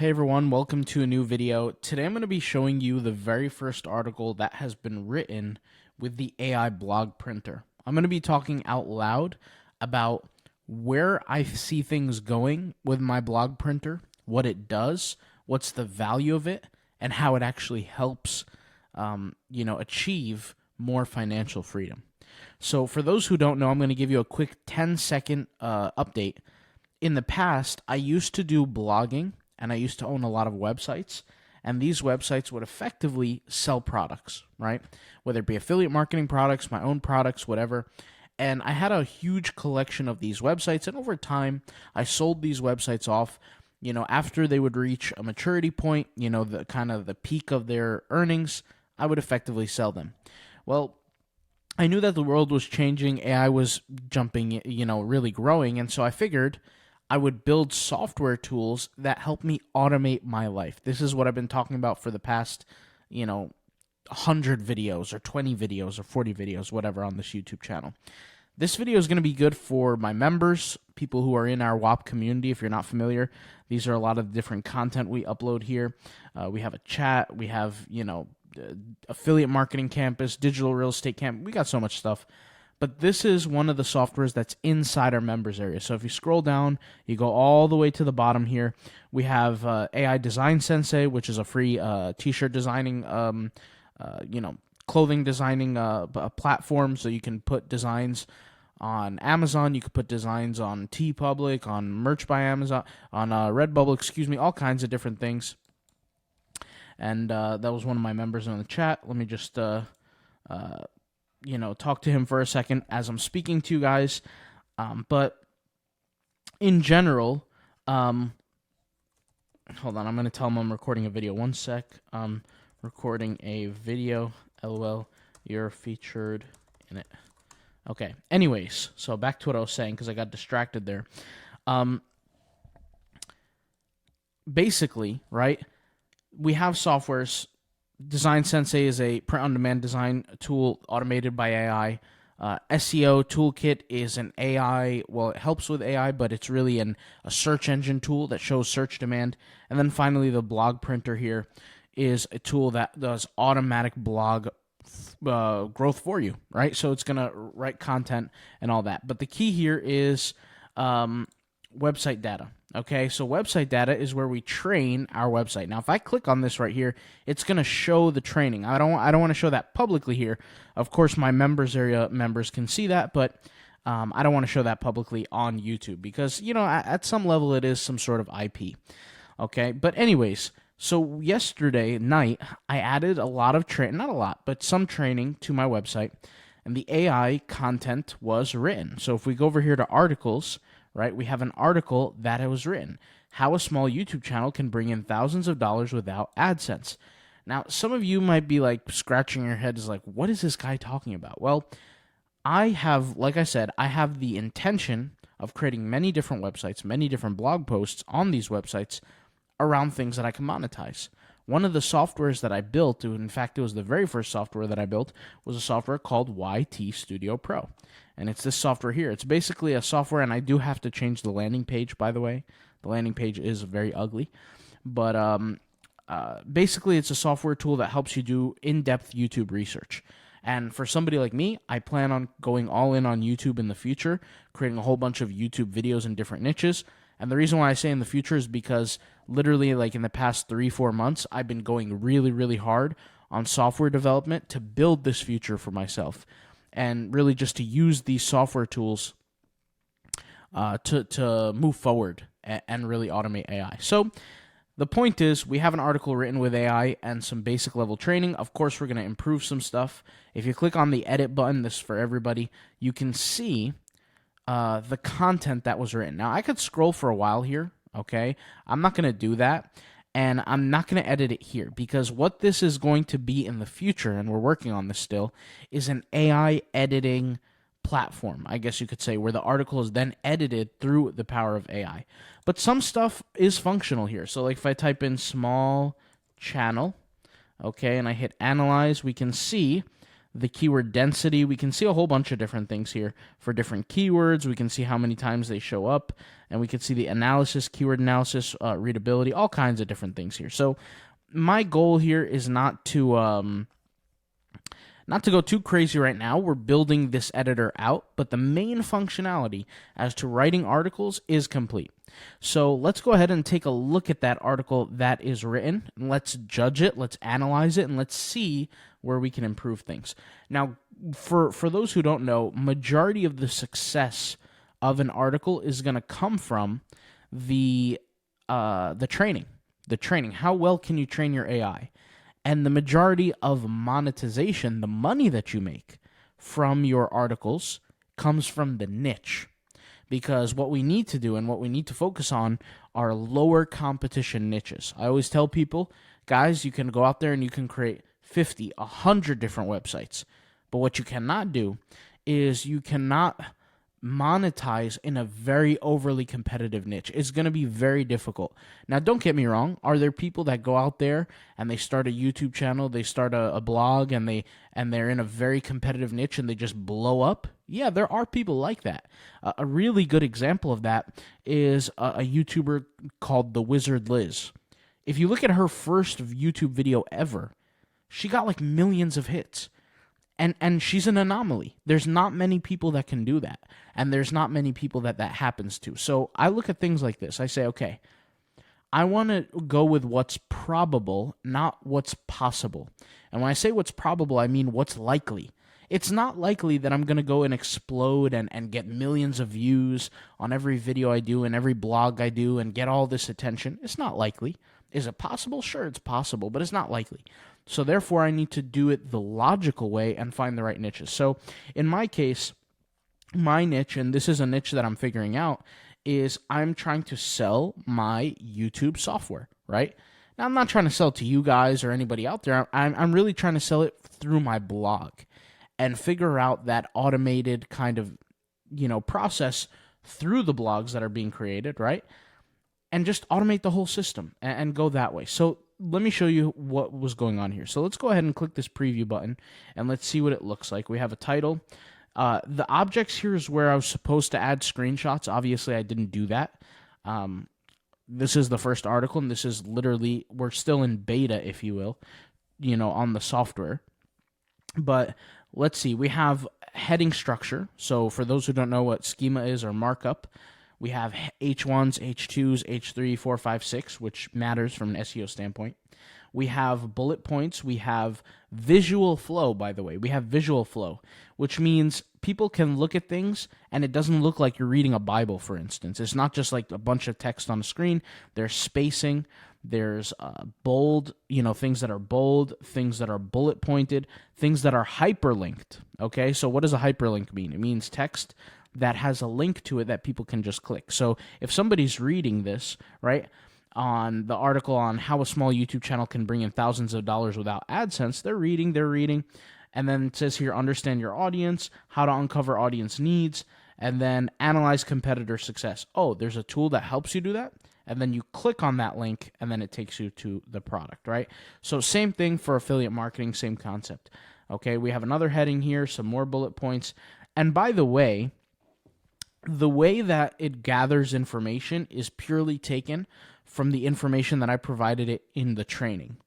Hey everyone, welcome to a new video. Today I'm going to be showing you the very first article that has been written with the AI blog printer. I'm going to be talking out loud about where I see things going with my blog printer, what it does, what's the value of it, and how it actually helps achieve more financial freedom. So for those who don't know, I'm going to give you a quick 10-second update. In the past, I used to do blogging, and I used to own a lot of websites, and these websites would effectively sell products, right? Whether it be affiliate marketing products, my own products, whatever. And I had a huge collection of these websites, and over time, I sold these websites off, after they would reach a maturity point, the kind of the peak of their earnings, I would effectively sell them. Well, I knew that the world was changing, AI was jumping, really growing, and so I figured I would build software tools that help me automate my life. This is what I've been talking about for the past, 100 videos or 20 videos or 40 videos, whatever, on this YouTube channel. This video is going to be good for my members, people who are in our WAP community. If you're not familiar, these are a lot of the different content we upload here. We have a chat. We have, affiliate marketing campus, digital real estate camp. We got so much stuff. But this is one of the softwares that's inside our members area. So if you scroll down, you go all the way to the bottom here. We have AI Design Sensei, which is a free t-shirt designing, clothing designing platform. So you can put designs on Amazon. You could put designs on TeePublic, on Merch by Amazon, on Redbubble, all kinds of different things. And that was one of my members in the chat. Let me just talk to him for a second as I'm speaking to you guys. But in general, hold on, I'm going to tell him I'm recording a video. One sec. I'm recording a video. LOL, you're featured in it. Okay. Anyways, so back to what I was saying because I got distracted there. Basically, right, we have softwares. Design Sensei is a print-on-demand design tool automated by AI. SEO Toolkit is an AI, well, it helps with AI, but it's really a search engine tool that shows search demand. And then finally, the blog printer here is a tool that does automatic blog growth for you, right? So it's going to write content and all that. But the key here is website data. Okay, so website data is where we train our website. Now, if I click on this right here, it's going to show the training. I don't want to show that publicly here. Of course, my members area members can see that, but I don't want to show that publicly on YouTube because, at some level it is some sort of IP. Okay, but anyways, so yesterday night, I added a lot of training, not a lot, but some training to my website, and the AI content was written. So if we go over here to articles, right, we have an article that was written, how a small YouTube channel can bring in thousands of dollars without AdSense. Now, some of you might be like scratching your heads like, what is this guy talking about? Well, like I said, I have the intention of creating many different websites, many different blog posts on these websites around things that I can monetize. One of the softwares that I built, in fact, it was the very first software that I built, was a software called YT Studio Pro. And it's this software here. It's basically a software, and I do have to change the landing page, by the way. The landing page is very ugly. But basically, it's a software tool that helps you do in-depth YouTube research. And for somebody like me, I plan on going all in on YouTube in the future, creating a whole bunch of YouTube videos in different niches. And the reason why I say in the future is because literally like in the past 3-4 months, I've been going really, really hard on software development to build this future for myself and really just to use these software tools to move forward and really automate AI. So the point is we have an article written with AI and some basic level training. Of course, we're going to improve some stuff. If you click on the edit button, this is for everybody, you can see the content that was written. Now, I could scroll for a while here, okay? I'm not going to do that, and I'm not going to edit it here because what this is going to be in the future, and we're working on this still, is an AI editing platform, I guess you could say, where the article is then edited through the power of AI. But some stuff is functional here. So like if I type in small channel, okay, and I hit analyze, we can see the keyword density. We can see a whole bunch of different things here for different keywords. We can see how many times they show up, and we can see the analysis, keyword analysis, readability, all kinds of different things here. So my goal here is not to go too crazy right now. We're building this editor out, but the main functionality as to writing articles is complete. So let's go ahead and take a look at that article that is written. Let's judge it, let's analyze it, and let's see where we can improve things. Now, for those who don't know, majority of the success of an article is going to come from the training. The training. How well can you train your AI? And the majority of monetization, the money that you make from your articles, comes from the niche. Because what we need to do and what we need to focus on are lower competition niches. I always tell people, guys, you can go out there and you can create 50, 100 different websites. But what you cannot do is you cannot monetize in a very overly competitive niche. It's going to be very difficult. Now, don't get me wrong. Are there people that go out there and they start a YouTube channel, they start a blog, and they're in a very competitive niche and they just blow up? Yeah, there are people like that. A really good example of that is a YouTuber called The Wizard Liz. If you look at her first YouTube video ever, she got like millions of hits. And she's an anomaly. There's not many people that can do that. And there's not many people that happens to. So I look at things like this. I say, okay, I want to go with what's probable, not what's possible. And when I say what's probable, I mean what's likely. It's not likely that I'm going to go and explode and get millions of views on every video I do and every blog I do and get all this attention. It's not likely. Is it possible? Sure, it's possible, but it's not likely. So therefore, I need to do it the logical way and find the right niches. So in my case, my niche, and this is a niche that I'm figuring out, is I'm trying to sell my YouTube software, right? Now, I'm not trying to sell it to you guys or anybody out there. I'm really trying to sell it through my blog and figure out that automated kind of, process through the blogs that are being created, right? And just automate the whole system and go that way. So let me show you what was going on here. So let's go ahead and click this preview button, and let's see what it looks like. We have a title. The objects here is where I was supposed to add screenshots. Obviously, I didn't do that. This is the first article, and this is literally, we're still in beta, if you will, on the software. But let's see. We have heading structure. So for those who don't know what schema is or markup, we have H1s, H2s, H3, 4, 5, 6, which matters from an SEO standpoint. We have bullet points. We have visual flow, by the way. We have visual flow, which means people can look at things and it doesn't look like you're reading a Bible, for instance. It's not just like a bunch of text on a screen. There's spacing. There's bold, things that are bold, things that are bullet pointed, things that are hyperlinked. Okay, so what does a hyperlink mean? It means text that has a link to it that people can just click. So if somebody's reading this, right, on the article on how a small YouTube channel can bring in thousands of dollars without AdSense, they're reading, and then it says here, understand your audience, how to uncover audience needs, and then analyze competitor success. Oh, there's a tool that helps you do that, and then you click on that link, and then it takes you to the product, right? So same thing for affiliate marketing, same concept. Okay, we have another heading here, some more bullet points, and by the way that it gathers information is purely taken from the information that I provided it in the training.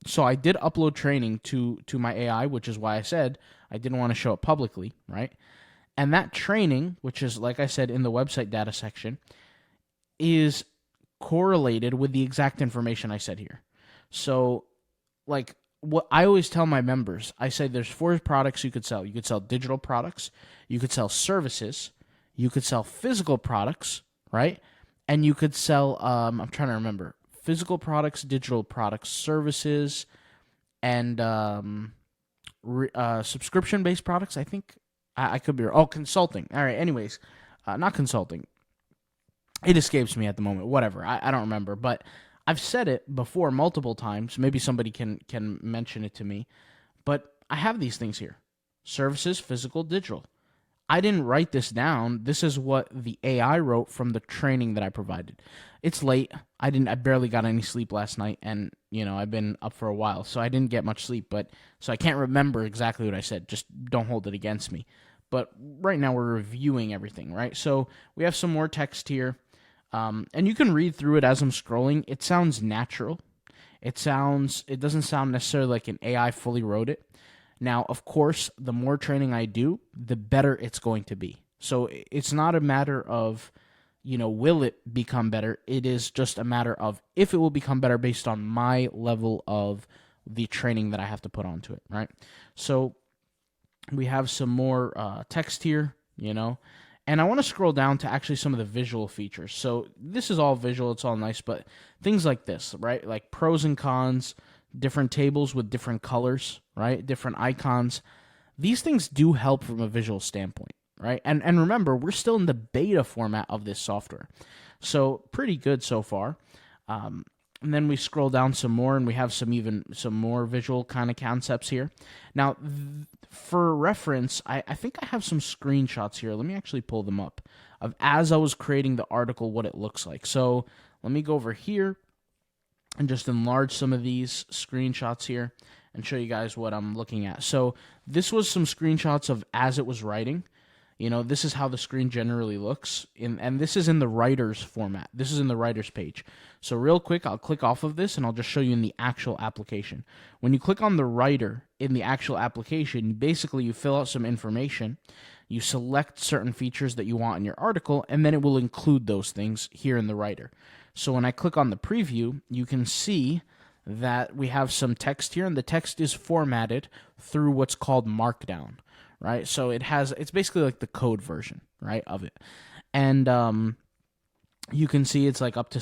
So I did upload training to my AI, which is why I said I didn't want to show it publicly, right? And that training, which is, like I said, in the website data section, is correlated with the exact information I said here. So, like, what I always tell my members, I say there's 4 products you could sell. You could sell digital products, you could sell services, you could sell physical products, right? And you could sell, I'm trying to remember, physical products, digital products, services, and subscription-based products, I think. I could be wrong. Oh, consulting. All right, anyways, not consulting. It escapes me at the moment. Whatever, I don't remember. But I've said it before multiple times. Maybe somebody can mention it to me. But I have these things here. Services, physical, digital. I didn't write this down. This is what the AI wrote from the training that I provided. It's late. I barely got any sleep last night, and I've been up for a while, so I didn't get much sleep, but so I can't remember exactly what I said. Just don't hold it against me. But right now we're reviewing everything, right? So we have some more text here. And you can read through it as I'm scrolling. It sounds natural. It doesn't sound necessarily like an AI fully wrote it. Now, of course, the more training I do, the better it's going to be. So it's not a matter of, will it become better? It is just a matter of if it will become better based on my level of the training that I have to put onto it, right? So we have some more text here, and I want to scroll down to actually some of the visual features. So this is all visual, it's all nice, but things like this, right? Like pros and cons, different tables with different colors, right? Different icons. These things do help from a visual standpoint, right? And remember, we're still in the beta format of this software. So pretty good so far. And then we scroll down some more, and we have some more visual kind of concepts here. Now, for reference, I think I have some screenshots here. Let me actually pull them up of as I was creating the article, what it looks like. So let me go over here and just enlarge some of these screenshots here and show you guys what I'm looking at. So this was some screenshots of as it was writing. This is how the screen generally looks, and this is in the writer's format. This is in the writer's page. So real quick, I'll click off of this, and I'll just show you in the actual application. When you click on the writer in the actual application, basically you fill out some information, you select certain features that you want in your article, and then it will include those things here in the writer. So when I click on the preview, you can see that we have some text here, and the text is formatted through what's called Markdown. Right, so it's basically like the code version, right, of it, and you can see it's like up to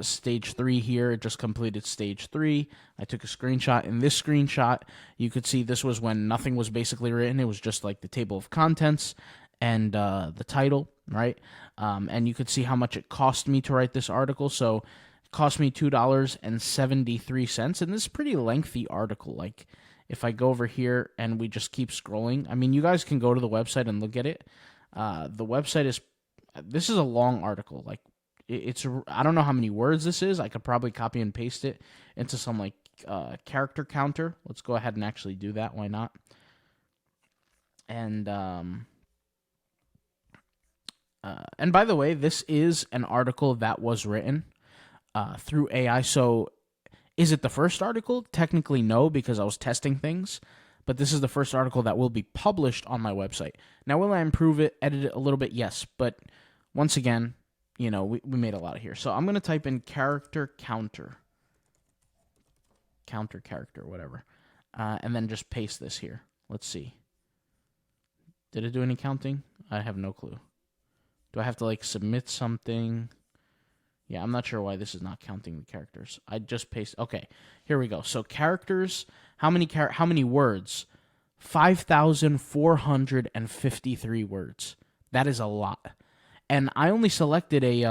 stage 3 here. It just completed stage 3. I took a screenshot. In this screenshot, you could see this was when nothing was basically written. It was just like the table of contents and the title, right, and you could see how much it cost me to write this article. So it cost me $2.73, and this is a pretty lengthy article. Like, if I go over here and we just keep scrolling, I mean, you guys can go to the website and look at it. The website this is a long article. Like, I don't know how many words this is. I could probably copy and paste it into some like character counter. Let's go ahead and actually do that. Why not? And by the way, this is an article that was written through AI. So is it the first article? Technically, no, because I was testing things. But this is the first article that will be published on my website. Now, will I improve it, edit it a little bit? Yes. But once again, we made a lot of here. So I'm going to type in character counter, whatever. And then just paste this here. Let's see. Did it do any counting? I have no clue. Do I have to like submit something? Yeah, I'm not sure why this is not counting the characters. I just paste. Okay, here we go. So characters, how many words? 5,453 words. That is a lot. And I only selected a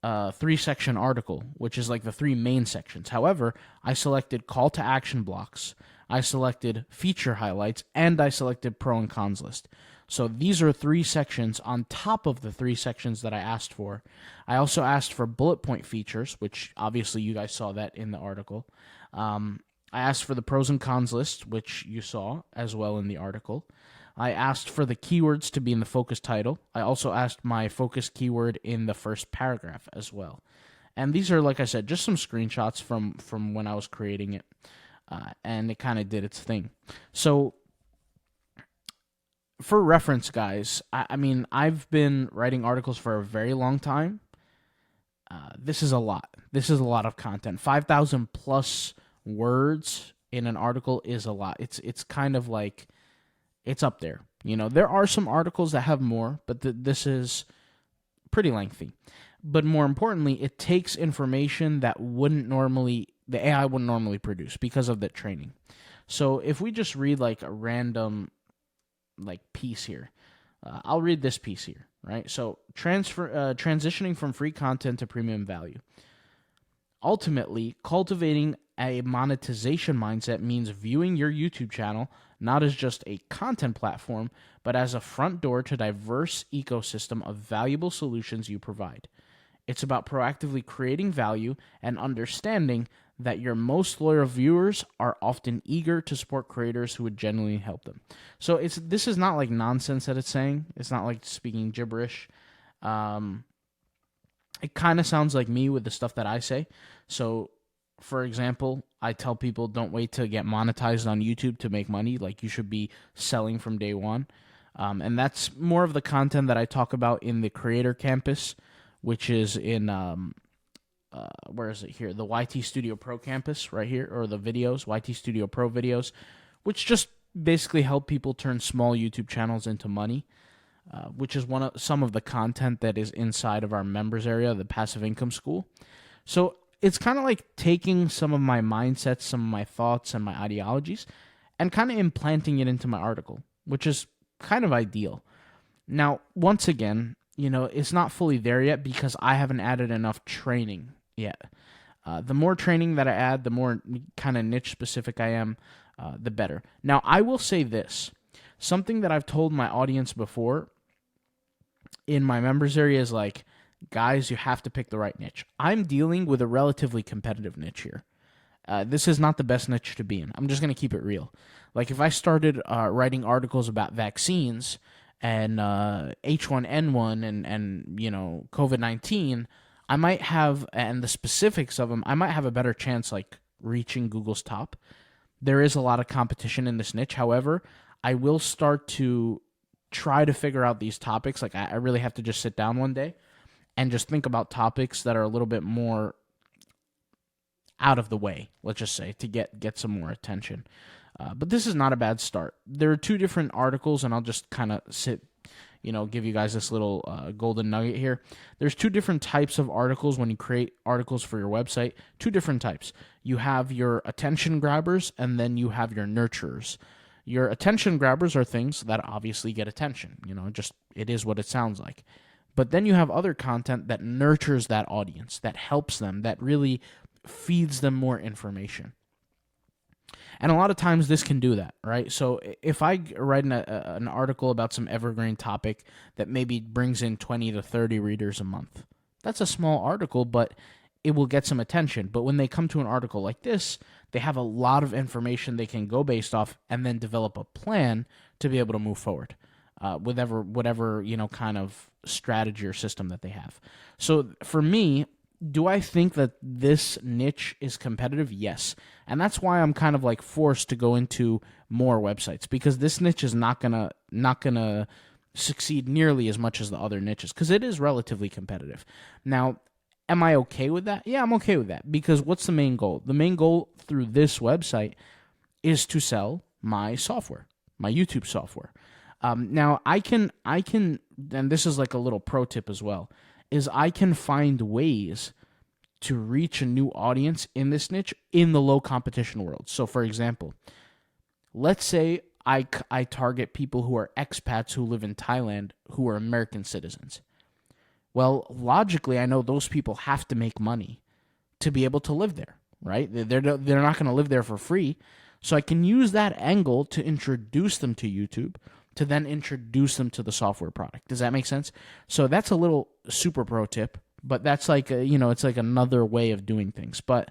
3-section article, which is like the 3 main sections. However, I selected call to action blocks, I selected feature highlights, and I selected pro and cons list. So these are 3 sections on top of the 3 sections that I asked for. I also asked for bullet point features, which obviously you guys saw that in the article. I asked for the pros and cons list, which you saw as well in the article. I asked for the keywords to be in the focus title. I also asked my focus keyword in the first paragraph as well. And these are, like I said, just some screenshots from when I was creating it. And it kind of did its thing. So for reference, guys, I mean, I've been writing articles for a very long time. This is a lot. This is a lot of content. 5,000 plus words in an article is a lot. It's kind of like, it's up there. There are some articles that have more, but this is pretty lengthy. But more importantly, it takes information that the AI wouldn't normally produce because of the training. So if we just read like a random piece here. I'll read this piece here, right? So transitioning from free content to premium value. Ultimately, cultivating a monetization mindset means viewing your YouTube channel not as just a content platform, but as a front door to diverse ecosystem of valuable solutions you provide. It's about proactively creating value and understanding that your most loyal viewers are often eager to support creators who would genuinely help them. So this is not like nonsense that it's saying. It's not like speaking gibberish. It kind of sounds like me with the stuff that I say. So, for example, I tell people don't wait to get monetized on YouTube to make money. Like, you should be selling from day one. And that's more of the content that I talk about in the Creator Campus, which is in, where is it here? The YT Studio Pro Campus right here, or the videos, YT Studio Pro videos, which just basically help people turn small YouTube channels into money. Which is some of the content that is inside of our members area, the Passive Income School. So it's kind of like taking some of my mindsets, some of my thoughts, and my ideologies, and kind of implanting it into my article, which is kind of ideal. Now, once again, it's not fully there yet because I haven't added enough training yet. The more training that I add, the more kind of niche specific I am, the better. Now, I will say this. Something that I've told my audience before in my members area is like, guys, you have to pick the right niche. I'm dealing with a relatively competitive niche here. This is not the best niche to be in. I'm just going to keep it real. Like, if I started writing articles about vaccines and H1N1 and COVID-19, I might have, and the specifics of them, I might have a better chance like reaching Google's top. There is a lot of competition in this niche. However, I will start to try to figure out these topics. Like, I really have to just sit down one day and just think about topics that are a little bit more out of the way, let's just say, to get some more attention. But this is not a bad start. There are two different articles, and I'll just kind of give you guys this little golden nugget here. There's two different types of articles when you create articles for your website. Two different types. You have your attention grabbers, and then you have your nurturers. Your attention grabbers are things that obviously get attention. Just it is what it sounds like. But then you have other content that nurtures that audience, that helps them, that really feeds them more information. And a lot of times this can do that, right? So if I write an article about some evergreen topic that maybe brings in 20 to 30 readers a month, that's a small article, but it will get some attention. But when they come to an article like this, they have a lot of information they can go based off and then develop a plan to be able to move forward with whatever kind of strategy or system that they have. So for me, do I think that this niche is competitive? Yes. And that's why I'm kind of like forced to go into more websites, because this niche is not gonna succeed nearly as much as the other niches, because it is relatively competitive. Now, am I okay with that? Yeah, I'm okay with that, because what's the main goal? The main goal through this website is to sell my software, my YouTube software. Now, I can, and this is like a little pro tip as well, is I can find ways to reach a new audience in this niche in the low competition world. So, for example, let's say I target people who are expats who live in Thailand who are American citizens. Well, logically, I know those people have to make money to be able to live there, right? They're not going to live there for free. So I can use that angle to introduce them to YouTube, to then introduce them to the software product. Does that make sense? So that's a little super pro tip, but that's like it's like another way of doing things. But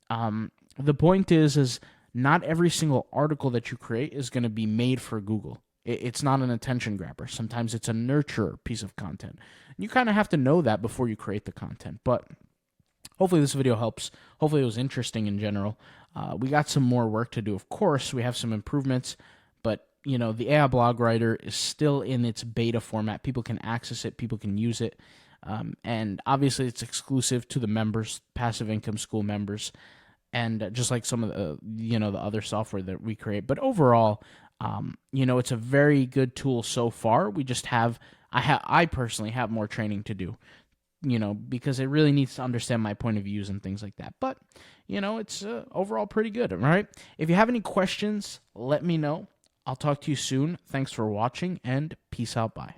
the point is not every single article that you create is going to be made for Google. It's not an attention grabber. Sometimes it's a nurturer piece of content. You kind of have to know that before you create the content. But hopefully this video helps. Hopefully it was interesting in general. We got some more work to do. Of course, we have some improvements, but the AI blog writer is still in its beta format. People can access it. People can use it. And obviously it's exclusive to the members, Passive Income School members, and just like some of the, the other software that we create. But overall, it's a very good tool so far. We just I personally have more training to do, because it really needs to understand my point of views and things like that. But, it's overall pretty good, all right? If you have any questions, let me know. I'll talk to you soon. Thanks for watching, and peace out. Bye.